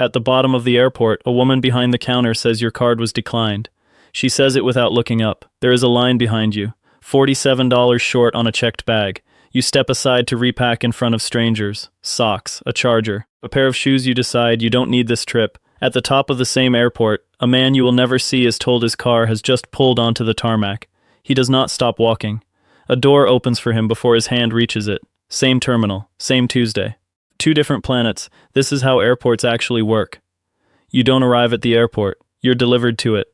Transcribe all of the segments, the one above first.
At the bottom of the airport, a woman behind the counter says your card was declined. She says it without looking up. There is a line behind you. $47 short on a checked bag. You step aside to repack in front of strangers. Socks, a charger, a pair of shoes. You decide you don't need this trip. At the top of the same airport, a man you will never see is told his car has just pulled onto the tarmac. He does not stop walking. A door opens for him before his hand reaches it. Same terminal, same Tuesday. Two different planets. This is how airports actually work. You don't arrive at the airport. You're delivered to it.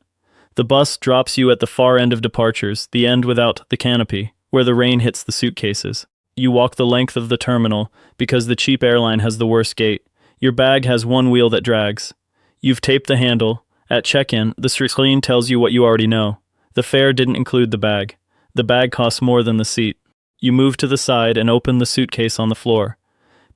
The bus drops you at the far end of departures, the end without the canopy, where the rain hits the suitcases. You walk the length of the terminal because the cheap airline has the worst gate. Your bag has one wheel that drags. You've taped the handle. At check-in, the screen tells you what you already know. The fare didn't include the bag. The bag costs more than the seat. You move to the side and open the suitcase on the floor.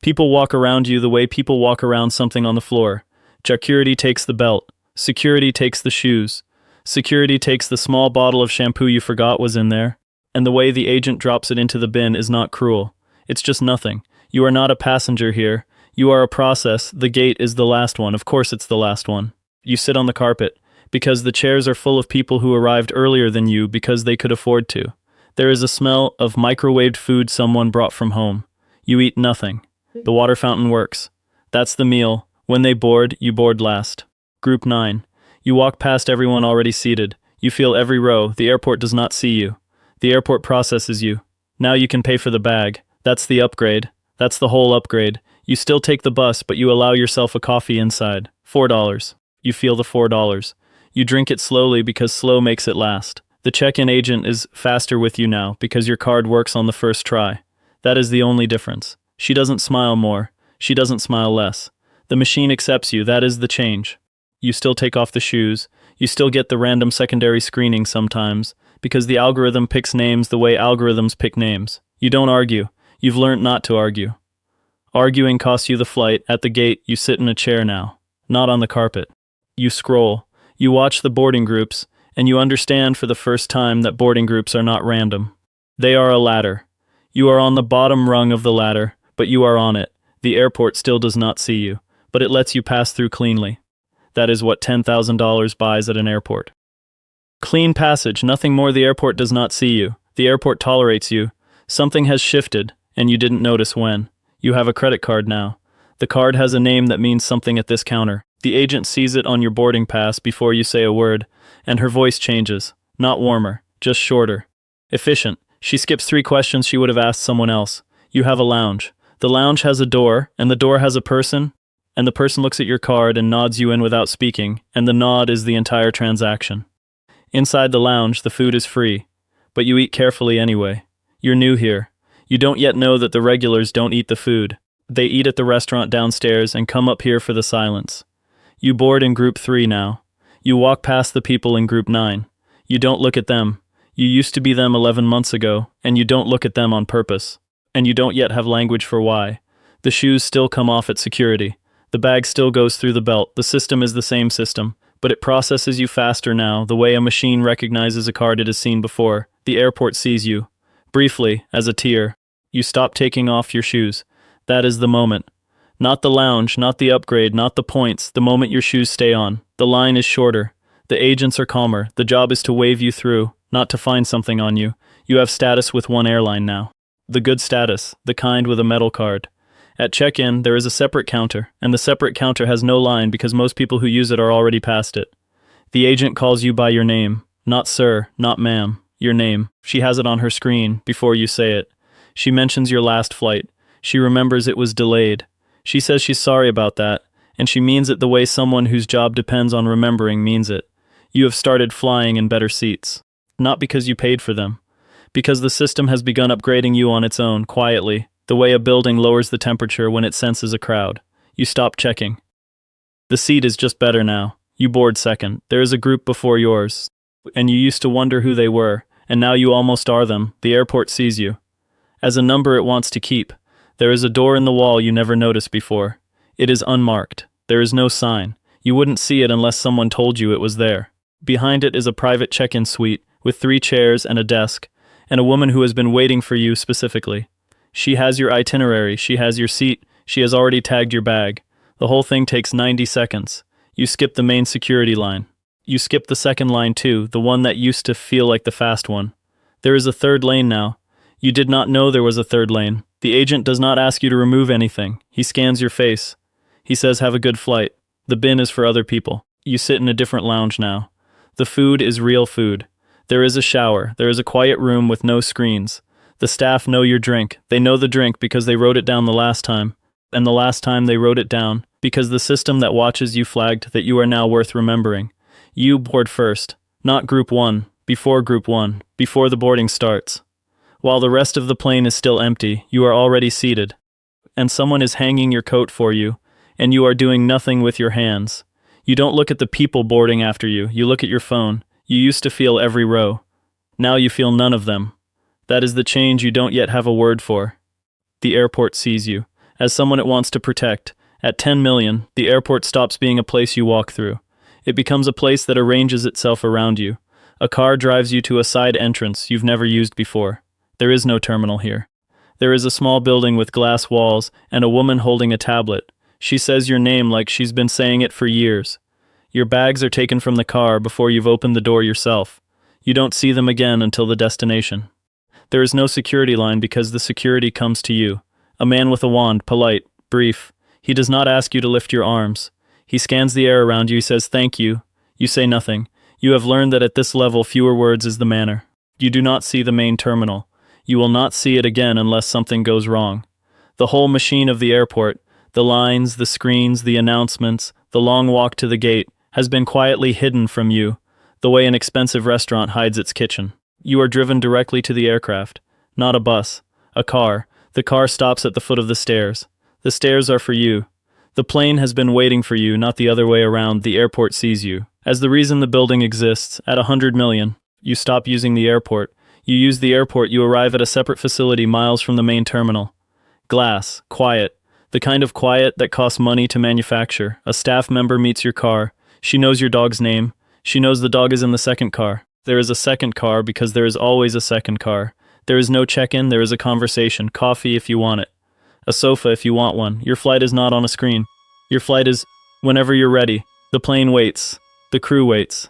People walk around you the way people walk around something on the floor. Security takes the belt. Security takes the shoes. Security takes the small bottle of shampoo you forgot was in there. And the way the agent drops it into the bin is not cruel. It's just nothing. You are not a passenger here. You are a process. The gate is the last one. Of course it's the last one. You sit on the carpet, because the chairs are full of people who arrived earlier than you because they could afford to. There is a smell of microwaved food someone brought from home. You eat nothing. The water fountain works. That's the meal. When they board, you board last. Group 9. You walk past everyone already seated. You feel every row. The airport does not see you. The airport processes you. Now you can pay for the bag. That's the upgrade. That's the whole upgrade. You still take the bus, but you allow yourself a coffee inside. $4. You feel the $4. You drink it slowly because slow makes it last. The check-in agent is faster with you now because your card works on the first try. That is the only difference. She doesn't smile more. She doesn't smile less. The machine accepts you. That is the change. You still take off the shoes. You still get the random secondary screening sometimes because the algorithm picks names the way algorithms pick names. You don't argue. You've learned not to argue. Arguing costs you the flight. At the gate, you sit in a chair now, not on the carpet. You scroll. You watch the boarding groups, and you understand for the first time that boarding groups are not random. They are a ladder. You are on the bottom rung of the ladder, but you are on it. The airport still does not see you, but it lets you pass through cleanly. That is what $10,000 buys at an airport. Clean passage, nothing more. The airport does not see you. The airport tolerates you. Something has shifted, and you didn't notice when. You have a credit card now. The card has a name that means something at this counter. The agent sees it on your boarding pass before you say a word, and her voice changes. Not warmer, just shorter. Efficient. She skips 3 questions she would have asked someone else. You have a lounge. The lounge has a door, and the door has a person, and the person looks at your card and nods you in without speaking, and the nod is the entire transaction. Inside the lounge, the food is free, but you eat carefully anyway. You're new here. You don't yet know that the regulars don't eat the food. They eat at the restaurant downstairs and come up here for the silence. You board in group 3 now. You walk past the people in group 9. You don't look at them. You used to be them 11 months ago, and you don't look at them on purpose. And you don't yet have language for why. The shoes still come off at security. The bag still goes through the belt. The system is the same system, but it processes you faster now, the way a machine recognizes a card it has seen before. The airport sees you. Briefly, as a tear. You stop taking off your shoes. That is the moment. Not the lounge, not the upgrade, not the points, the moment your shoes stay on. The line is shorter. The agents are calmer. The job is to wave you through, not to find something on you. You have status with one airline now. The good status, the kind with a metal card. At check-in, there is a separate counter, and the separate counter has no line because most people who use it are already past it. The agent calls you by your name. Not sir, not ma'am. Your name. She has it on her screen before you say it. She mentions your last flight. She remembers it was delayed. She says she's sorry about that, and she means it the way someone whose job depends on remembering means it. You have started flying in better seats. Not because you paid for them. Because the system has begun upgrading you on its own, quietly, the way a building lowers the temperature when it senses a crowd. You stop checking. The seat is just better now. You board second. There is a group before yours, and you used to wonder who they were, and now you almost are them. The airport sees you. As a number it wants to keep. There is a door in the wall you never noticed before. It is unmarked. There is no sign. You wouldn't see it unless someone told you it was there. Behind it is a private check-in suite with 3 chairs and a desk, and a woman who has been waiting for you specifically. She has your itinerary, she has your seat, she has already tagged your bag. The whole thing takes 90 seconds. You skip the main security line. You skip the second line too, the one that used to feel like the fast one. There is a third lane now. You did not know there was a third lane. The agent does not ask you to remove anything. He scans your face. He says, "Have a good flight. The bin is for other people." You sit in a different lounge now. The food is real food. There is a shower. There is a quiet room with no screens. The staff know your drink. They know the drink because they wrote it down the last time. And the last time they wrote it down because the system that watches you flagged that you are now worth remembering. You board first, not Group 1, before Group 1, before the boarding starts. While the rest of the plane is still empty, you are already seated. And someone is hanging your coat for you, and you are doing nothing with your hands. You don't look at the people boarding after you, you look at your phone. You used to feel every row. Now you feel none of them. That is the change you don't yet have a word for. The airport sees you, as someone it wants to protect. At 10 million, the airport stops being a place you walk through. It becomes a place that arranges itself around you. A car drives you to a side entrance you've never used before. There is no terminal here. There is a small building with glass walls and a woman holding a tablet. She says your name like she's been saying it for years. Your bags are taken from the car before you've opened the door yourself. You don't see them again until the destination. There is no security line because the security comes to you. A man with a wand, polite, brief. He does not ask you to lift your arms. He scans the air around you, says thank you. You say nothing. You have learned that at this level fewer words is the manner. You do not see the main terminal. You will not see it again unless something goes wrong. The whole machine of the airport, the lines, the screens, the announcements, the long walk to the gate, has been quietly hidden from you, the way an expensive restaurant hides its kitchen. You are driven directly to the aircraft. Not a bus. A car. The car stops at the foot of the stairs. The stairs are for you. The plane has been waiting for you, not the other way around. The airport sees you. As the reason the building exists, at 100 million, you stop using the airport. You use the airport, you arrive at a separate facility miles from the main terminal. Glass, quiet. The kind of quiet that costs money to manufacture. A staff member meets your car. She knows your dog's name. She knows the dog is in the second car. There is a second car because there is always a second car. There is no check-in, there is a conversation. Coffee if you want it. A sofa if you want one. Your flight is not on a screen. Your flight is whenever you're ready. The plane waits. The crew waits.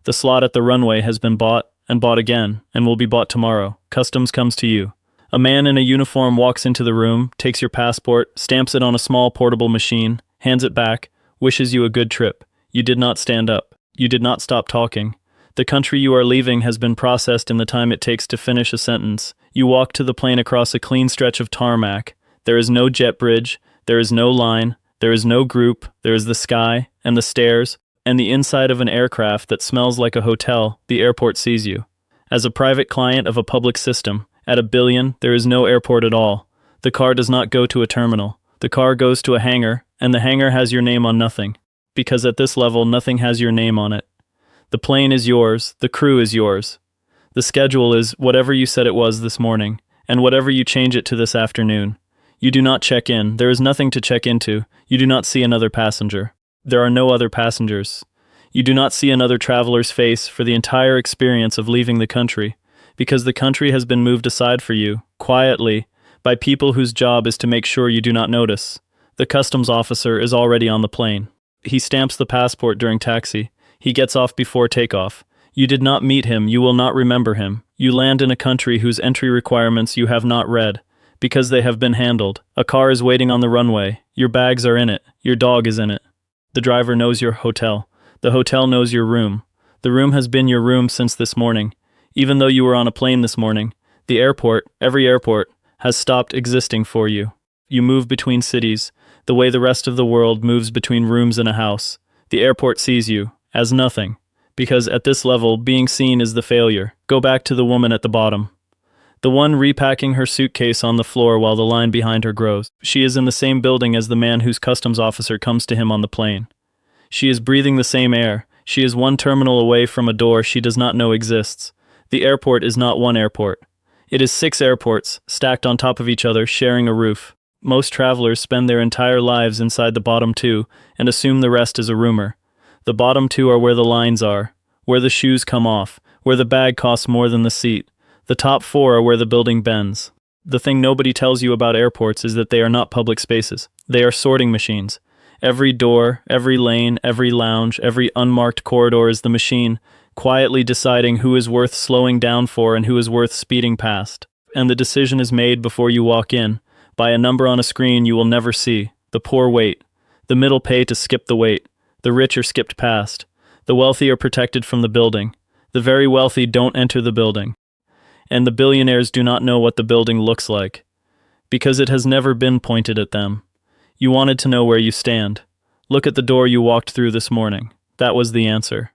The slot at the runway has been bought and bought again and will be bought tomorrow. Customs comes to you. A man in a uniform walks into the room, takes your passport, stamps it on a small portable machine, hands it back, wishes you a good trip. You did not stand up. You did not stop talking. The country you are leaving has been processed in the time it takes to finish a sentence. You walk to the plane across a clean stretch of tarmac. There is no jet bridge, there is no line, there is no group, there is the sky, and the stairs, and the inside of an aircraft that smells like a hotel. The airport sees you. As a private client of a public system, at $1 billion, there is no airport at all. The car does not go to a terminal. The car goes to a hangar, and the hangar has your name on nothing. Because at this level, nothing has your name on it. The plane is yours, the crew is yours. The schedule is whatever you said it was this morning, and whatever you change it to this afternoon. You do not check in. There is nothing to check into. You do not see another passenger. There are no other passengers. You do not see another traveler's face for the entire experience of leaving the country, because the country has been moved aside for you, quietly, by people whose job is to make sure you do not notice. The customs officer is already on the plane. He stamps the passport during taxi. He gets off before takeoff. You did not meet him. You will not remember him. You land in a country whose entry requirements you have not read, because they have been handled. A car is waiting on the runway. Your bags are in it. Your dog is in it. The driver knows your hotel. The hotel knows your room. The room has been your room since this morning. Even though you were on a plane this morning, the airport, every airport, has stopped existing for you. You move between cities, the way the rest of the world moves between rooms in a house. The airport sees you as nothing, because at this level, being seen is the failure. Go back to the woman at the bottom. The one repacking her suitcase on the floor while the line behind her grows. She is in the same building as the man whose customs officer comes to him on the plane. She is breathing the same air. She is one terminal away from a door she does not know exists. The airport is not one airport. It is 6 airports, stacked on top of each other, sharing a roof. Most travelers spend their entire lives inside the bottom 2 and assume the rest is a rumor. The bottom 2 are where the lines are, where the shoes come off, where the bag costs more than the seat. The top 4 are where the building bends. The thing nobody tells you about airports is that they are not public spaces. They are sorting machines. Every door, every lane, every lounge, every unmarked corridor is the machine, quietly deciding who is worth slowing down for and who is worth speeding past. And the decision is made before you walk in, by a number on a screen you will never see. The poor wait. The middle pay to skip the wait. The rich are skipped past. The wealthy are protected from the building. The very wealthy don't enter the building. And the billionaires do not know what the building looks like, because it has never been pointed at them. You wanted to know where you stand. Look at the door you walked through this morning. That was the answer.